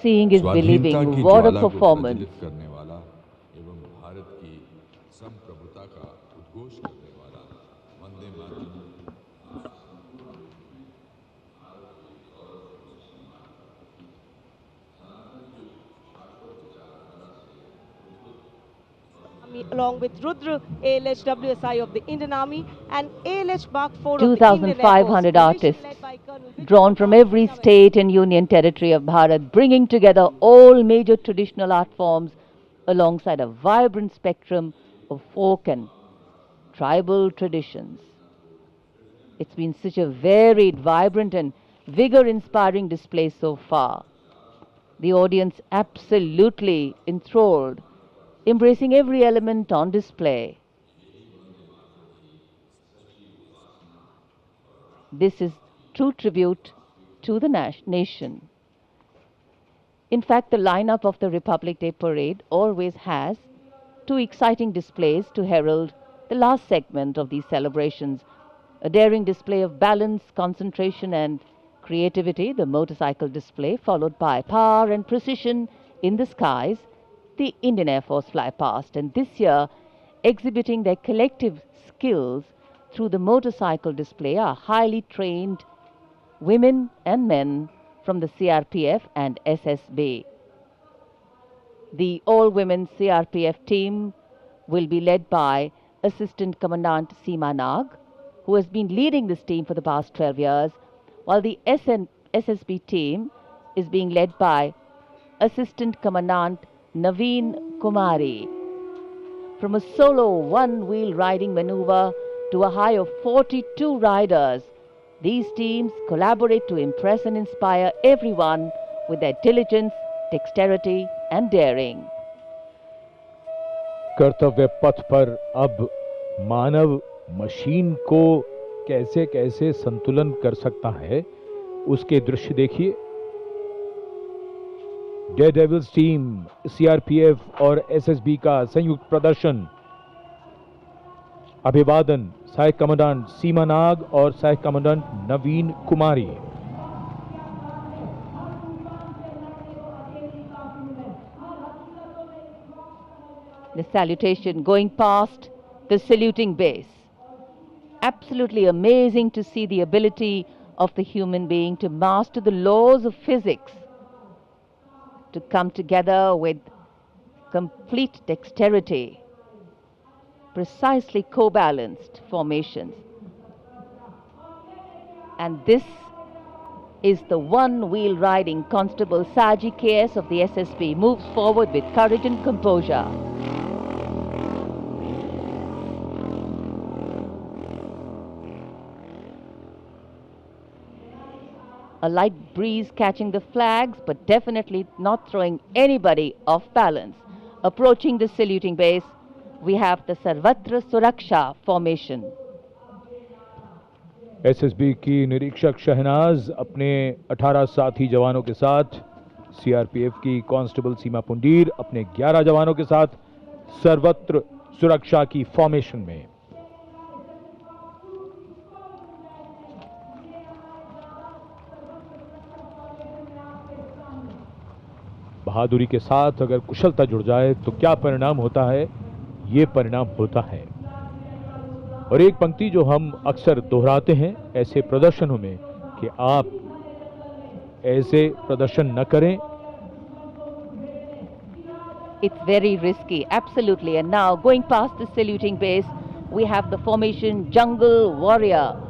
Seeing is स्वाधीनता believing. की What a ज्वाला को performance. प्रज्वलित करने वाला एवं भारत की संप्रभुता का उद्घोष करने वाला Vande Mataram. Along with Rudra, ALH WSI of the Indian Army, and ALH Mark 4 of the Indian Air Force. 2,500 formation artists led by Colonel Vijay drawn from Prakash every Singh. state and union territory of Bharat, bringing together all major traditional art forms alongside a vibrant spectrum of folk and tribal traditions. It's been such a varied, vibrant and vigor-inspiring display so far. The audience absolutely enthralled, embracing every element on display. This is true tribute to the nation. In fact, the lineup of the Republic Day Parade always has two exciting displays to herald the last segment of these celebrations. A daring display of balance, concentration and creativity, the motorcycle display, followed by power and precision in the skies, the Indian Air Force fly past. And this year, exhibiting their collective skills through the motorcycle display are highly trained women and men from the CRPF and SSB. The all-women CRPF team will be led by Assistant Commandant Seema Nag, who has been leading this team for the past 12 years, while the SSB team is being led by Assistant Commandant Naveen Kumari. From a solo one-wheel riding maneuver to a high of 42 riders, these teams collaborate to impress and inspire everyone with their diligence, dexterity and daring. कर्तव्य पथ पर अब मानव machine को कैसे कैसे संतुलन कर सकता है, उसके दृश्य देखिए। डेयरडेविल्स टीम, सीआरपीएफ और एसएसबी का संयुक्त प्रदर्शन। अभिवादन सहायक कमांडेंट सीमा नाग और सहायक commandant Naveen Kumari. The salutation going past the saluting base. Absolutely amazing to see the ability of the human being to master the laws of physics, to come together with complete dexterity, precisely co-balanced formations. And this is the one-wheel riding Constable Saji KS of the SSB, moves forward with courage and composure. A light breeze catching the flags, but definitely not throwing anybody off balance. Approaching the saluting base, we have the Sarvatra Suraksha formation. SSB की निरीक्षक शहनाज अपने 18 साथी जवानों के साथ, CRPF की constable सीमा पुंडीर अपने 11 जवानों के साथ सर्वत्र सुरक्षा की फॉर्मेशन में। बहादुरी के साथ अगर कुशलता जुड़ जाए तो क्या परिणाम होता है, ये परिणाम होता है। और एक पंक्ति जो हम अक्सर दोहराते हैं ऐसे प्रदर्शनों में कि आप ऐसे प्रदर्शन न करें। It's very risky, absolutely. And now going past the saluting base, we have the formation Jungle Warrior.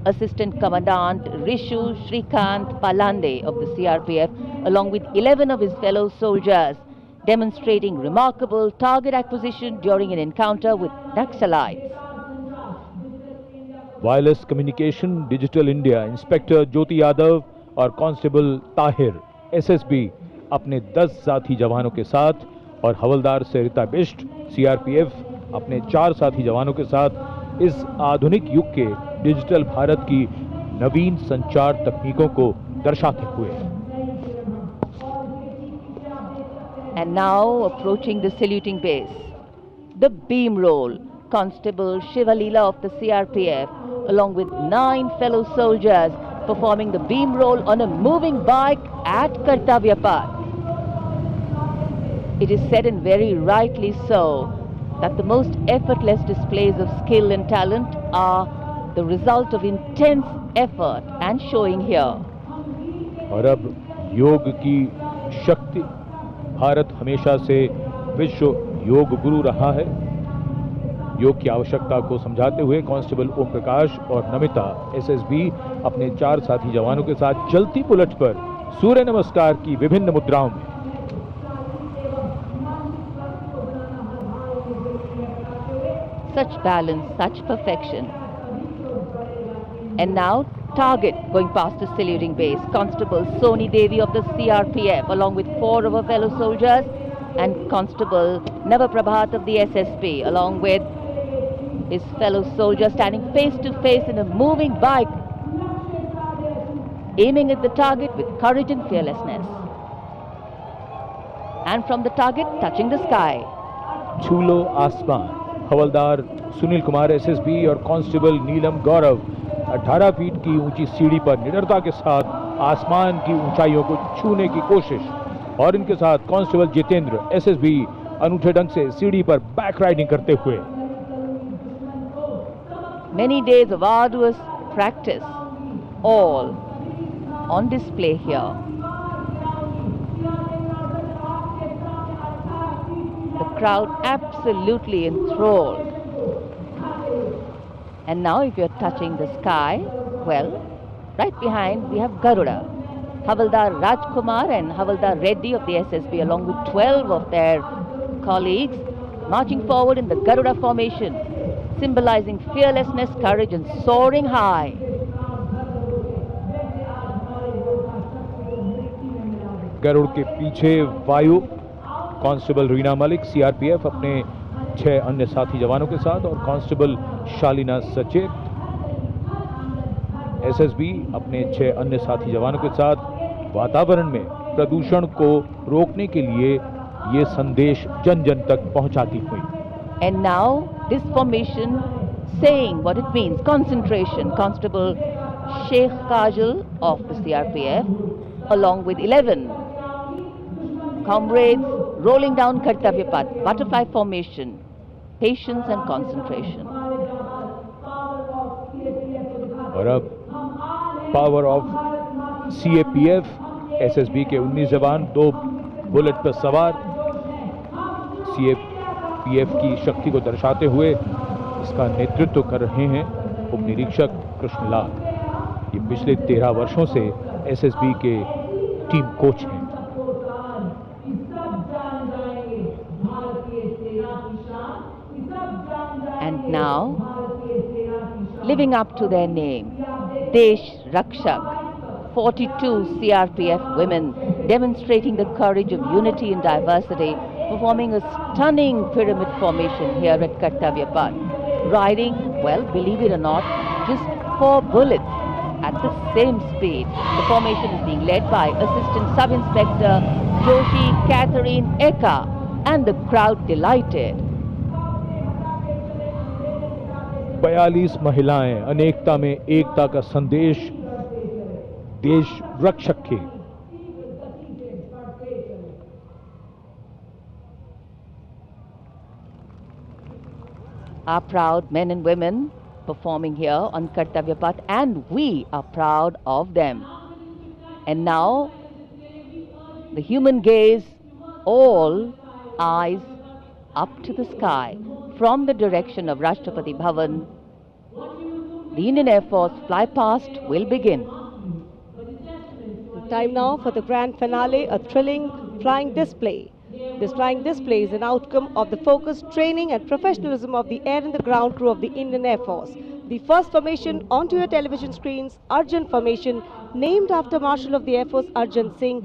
Assistant Commandant Rishu Shrikant Palande of the CRPF, along with 11 of his fellow soldiers, demonstrating remarkable target acquisition during an encounter with Naxalites. Wireless communication digital India inspector Jyoti Yadav और constable Tahir SSB अपने 10 साथी जवानों के साथ और हवलदार सरिता Bisht CRPF अपने 4 साथी जवानों के साथ इस आधुनिक युग के डिजिटल भारत की नवीन संचार तकनीकों को दर्शाते हुए। And now approaching the saluting base, the beam roll, Constable Shivalila of the CRPF, along with 9 fellow soldiers, performing the beam roll on a moving bike at Kartavya Path. It is said, and very rightly so, that the most effortless displays of skill and talent are the result of intense effort and showing here. और अब योग की शक्ति, भारत हमेशा से विश्व योग गुरु रहा है। योग की आवश्यकता को समझाते हुए कांस्टेबल ओम प्रकाश और नमिता एसएसबी अपने 4 साथी जवानों के साथ चलती बुलेट पर सूर्य नमस्कार की विभिन्न मुद्राओं में। Such balance, such perfection. And now, target going past the saluting base. Constable Soni Devi of the CRPF, along with 4 of her fellow soldiers, and Constable Navaprabhat of the SSB, along with his fellow soldier, standing face to face in a moving bike, aiming at the target with courage and fearlessness. And from the target, touching the sky. छूलो आसमान। हवलदार Sunil Kumar SSB और constable नीलम गौरव 18 feet की ऊंची सीढ़ी पर निडरता के साथ आसमान की ऊंचाइयों को छूने की कोशिश, और इनके साथ कांस्टेबल जितेंद्र एसएसबी अनूठे ढंग से सीढ़ी पर बैक राइडिंग करते हुए। Many days of arduous practice, all on display here. The crowd absolutely enthralled. And now if you're touching the sky, well, right behind we have Garuda. Havaldar Rajkumar and Havaldar Reddy of the SSB, along with 12 of their colleagues, marching forward in the Garuda formation, symbolizing fearlessness, courage and soaring high. Garuda के पीछे वायु constable Reena Malik CRPF अपने 6 अन्य साथी जवानों के साथ, और कांस्टेबल शालिना सचेत एसएसबी अपने 6 अन्य साथी जवानों के साथ वातावरण में प्रदूषण को रोकने के लिए ये संदेश जन जन तक पहुंचाती हुई। And now this formation saying what it means, concentration. Constable Sheikh Kajal of the CRPF, along with 11 comrades, rolling down Kartavya Path, butterfly formation, patience and concentration. और अब पावर ऑफ सीएपीएफ एसएसबी के 19 जवान 2 bullet पर सवार CAPF की शक्ति को दर्शाते हुए इसका नेतृत्व कर रहे हैं उप निरीक्षक कृष्णलाल। ये पिछले 13 वर्षों से एसएसबी के टीम कोच हैं। And now, living up to their name, Desh Rakshak, 42 CRPF women demonstrating the courage of unity and diversity, performing a stunning pyramid formation here at Kartavya Path, riding, well, believe it or not, just 4 bullets at the same speed. The formation is being led by Assistant Sub-Inspector Joshi Catherine Eka, and the crowd delighted. 42 महिलाएं अनेकता में एकता का संदेश देश रक्षक के। Our proud men and women performing here on Kartavya Path, and we are proud of them. And now the human gaze, all eyes up to the sky from the direction of Rashtrapati Bhavan. The Indian Air Force fly past will begin. Time now for the grand finale, a thrilling flying display. This flying display is an outcome of the focused training and professionalism of the air and the ground crew of the Indian Air Force. The first formation onto your television screens, Arjun Formation, named after Marshal of the Air Force Arjun Singh.